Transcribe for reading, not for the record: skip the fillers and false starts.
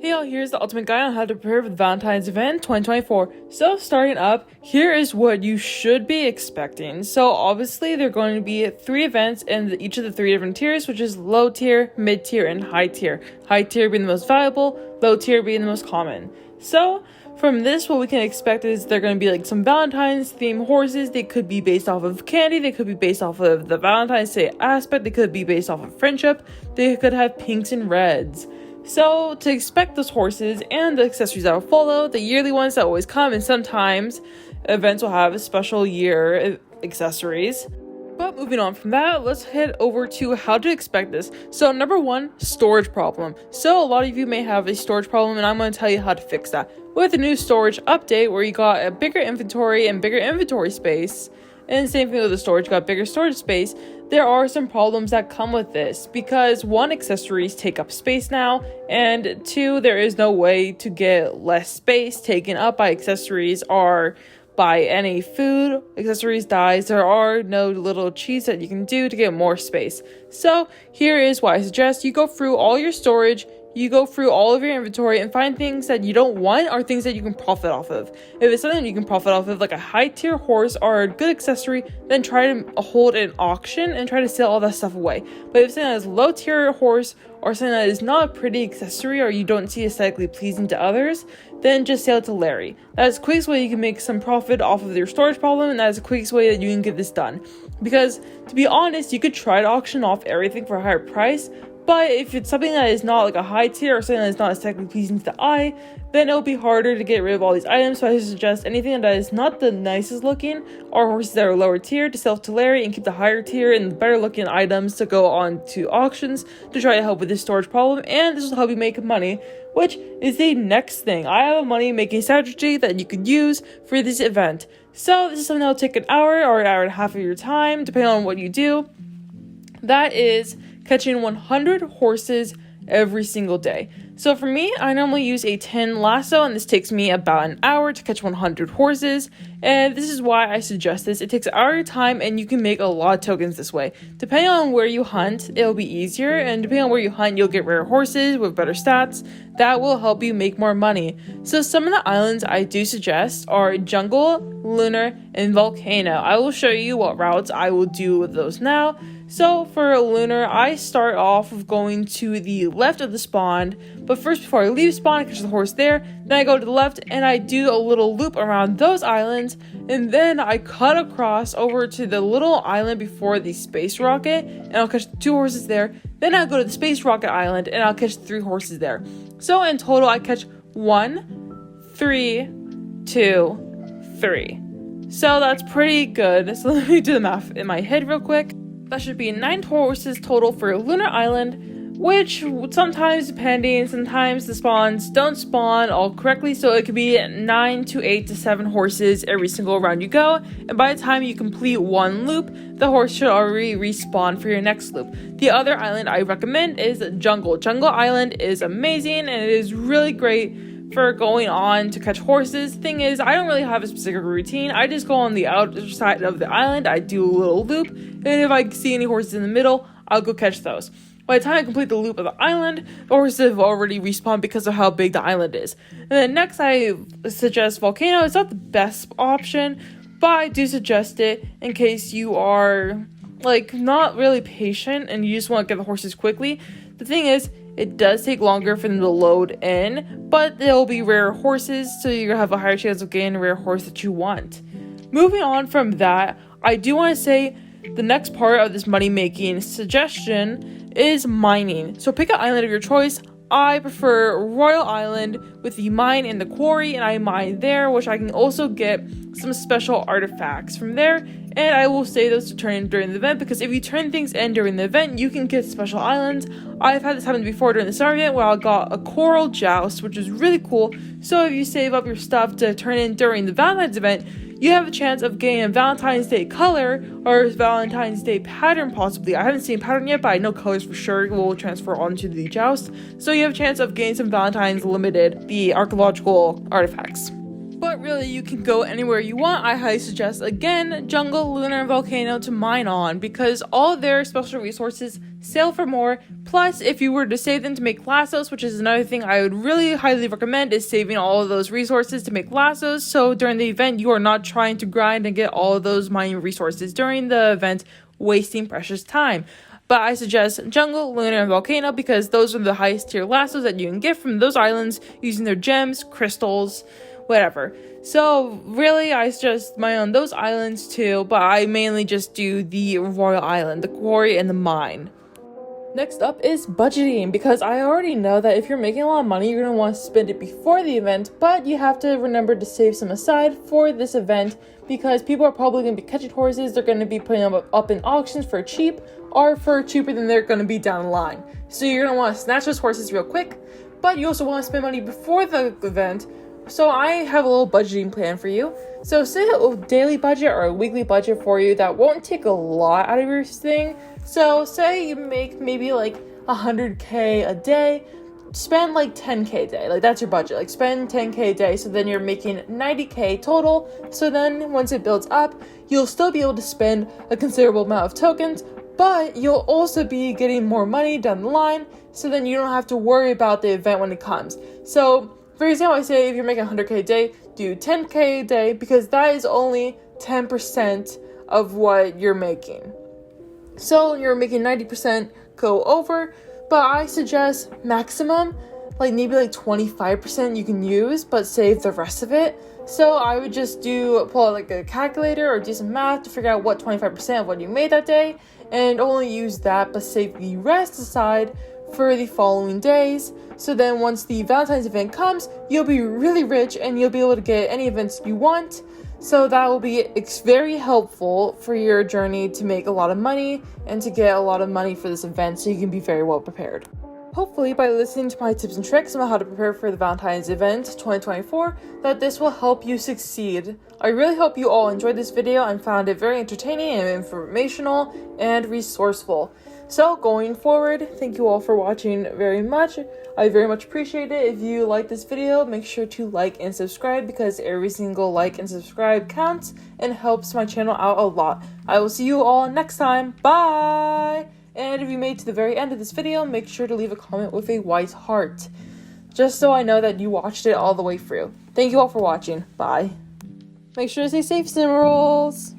Hey y'all, here's the ultimate guide on how to prepare for the Valentine's event 2024. So starting up, here is what you should be expecting. So obviously there are going to be 3 events in each of the 3 different tiers, which is low tier, mid tier, and high tier. High tier being the most valuable, low tier being the most common. So from this, what we can expect is they're going to be like some Valentine's themed horses. They could be based off of candy. They could be based off of the Valentine's Day aspect. They could be based off of friendship. They could have pinks and reds. So to expect those horses and the accessories that will follow, the yearly ones that always come, and sometimes events will have special year accessories. But moving on from that, let's head over to how to expect this. So number 1, storage problem. So a lot of you may have a storage problem, and I'm going to tell you how to fix that. With a new storage update where you got a bigger inventory and bigger inventory space, and same thing with the storage, got bigger storage space, there are some problems that come with this because 1, accessories take up space now, and 2, there is no way to get less space taken up by accessories or by any food, accessories, dyes. There are no little cheats that you can do to get more space. So here is what I suggest. You go through all your storage, you go through all of your inventory and find things that you don't want or things that you can profit off of. If it's something you can profit off of, like a high tier horse or a good accessory, then try to hold an auction and try to sell all that stuff away. But if it's something that is low tier horse or something that is not a pretty accessory or you don't see aesthetically pleasing to others, then just sell it to Larry. That is the quickest way you can make some profit off of your storage problem, and that is the quickest way that you can get this done. Because to be honest, you could try to auction off everything for a higher price, but if it's something that is not like a high tier or something that is not aesthetically pleasing to the eye, then it'll be harder to get rid of all these items. So I suggest anything that is not the nicest looking or horses that are lower tier to sell to Larry, and keep the higher tier and the better looking items to go on to auctions to try to help with this storage problem. And this will help you make money, which is the next thing. I have a money making strategy that you could use for this event. So this is something that will take an hour or an hour and a half of your time, depending on what you do. That is catching 100 horses every single day. So for me, I normally use a 10 lasso, and this takes me about an hour to catch 100 horses. And this is why I suggest this. It takes an hour of your time, and you can make a lot of tokens this way. Depending on where you hunt, it'll be easier, and depending on where you hunt, you'll get rare horses with better stats. That will help you make more money. So some of the islands I do suggest are Jungle, Lunar, and Volcano. I will show you what routes I will do with those now. So for Lunar, I start off with going to the left of the spawn, but first before I leave spawn, I catch the horse there, then I go to the left and I do a little loop around those islands, and then I cut across over to the little island before the space rocket, and I'll catch 2 horses there. Then I'll go to the space rocket island and I'll catch 3 horses there. So in total, I catch 1, 3, 2, 3. So that's pretty good. So let me do the math in my head real quick. That should be 9 horses total for Lunar Island, which sometimes sometimes the spawns don't spawn all correctly, so it could be 9 to 8 to 7 horses every single round you go, and by the time you complete 1 loop, the horse should already respawn for your next loop. The other island I recommend is Jungle. Jungle Island is amazing, and it is really great for going on to catch horses. Thing is, I don't really have a specific routine. I just go on the outer side of the island, I do a little loop, and if I see any horses in the middle, I'll go catch those. By the time I complete the loop of the island, the horses have already respawned because of how big the island is. And then next I suggest Volcano. It's not the best option, but I do suggest it in case you are like not really patient and you just want to get the horses quickly. The thing is, it does take longer for them to load in, but they'll be rare horses, so you're going to have a higher chance of getting a rare horse that you want. Moving on from that, I do want to say the next part of this money-making suggestion is mining. So pick an island of your choice. I prefer Royal Island with the mine and the quarry, and I mine there, which I can also get some special artifacts from there. And I will save those to turn in during the event, because if you turn things in during the event, you can get special islands. I've had this happen before during the summer event where I got a coral joust, which is really cool. So if you save up your stuff to turn in during the Valentine's event, you have a chance of getting a Valentine's Day color or Valentine's Day pattern possibly. I haven't seen pattern yet, but I know colors for sure will transfer onto the joust. So you have a chance of getting some Valentine's limited, the archaeological artifacts. But really, you can go anywhere you want. I highly suggest, again, jungle, lunar, and volcano to mine on, because all their special resources sell for more. Plus, if you were to save them to make lassos, which is another thing I would really highly recommend, is saving all of those resources to make lassos, so during the event you are not trying to grind and get all of those mining resources during the event, wasting precious time. But I suggest jungle, lunar, and volcano, because those are the highest tier lassos that you can get from those islands using their gems, crystals, whatever. So really, I suggest mine on those islands too, but I mainly just do the royal island, the quarry, and the mine. Next up is budgeting, because I already know that if you're making a lot of money, you're going to want to spend it before the event, but you have to remember to save some aside for this event, because people are probably going to be catching horses. They're going to be putting them up in auctions for cheap, or for cheaper than they're going to be down the line. So you're going to want to snatch those horses real quick, but you also want to spend money before the event. So I have a little budgeting plan for you. So say a daily budget or a weekly budget for you that won't take a lot out of your thing. So say you make maybe like 100k a day, spend like 10k a day. Like that's your budget. Like spend 10k a day. So then you're making 90k total. So then once it builds up, you'll still be able to spend a considerable amount of tokens, but you'll also be getting more money down the line. So then you don't have to worry about the event when it comes. So for example, I say if you're making 100k a day, do 10k a day, because that is only 10% of what you're making. So you're making 90% go over, but I suggest maximum, like maybe like 25% you can use, but save the rest of it. So I would just pull out like a calculator or do some math to figure out what 25% of what you made that day, and only use that, but save the rest aside for the following days. So then once the Valentine's event comes, you'll be really rich and you'll be able to get any events you want. So that will be very helpful for your journey to make a lot of money and to get a lot of money for this event, so you can be very well prepared. Hopefully, by listening to my tips and tricks on how to prepare for the Valentine's event 2024, that this will help you succeed. I really hope you all enjoyed this video and found it very entertaining and informational and resourceful. So going forward, thank you all for watching very much. I very much appreciate it. If you like this video, make sure to like and subscribe, because every single like and subscribe counts and helps my channel out a lot. I will see you all next time. Bye! And if you made it to the very end of this video, make sure to leave a comment with a white heart, just so I know that you watched it all the way through. Thank you all for watching. Bye. Make sure to stay safe, Cinnamon Rolls!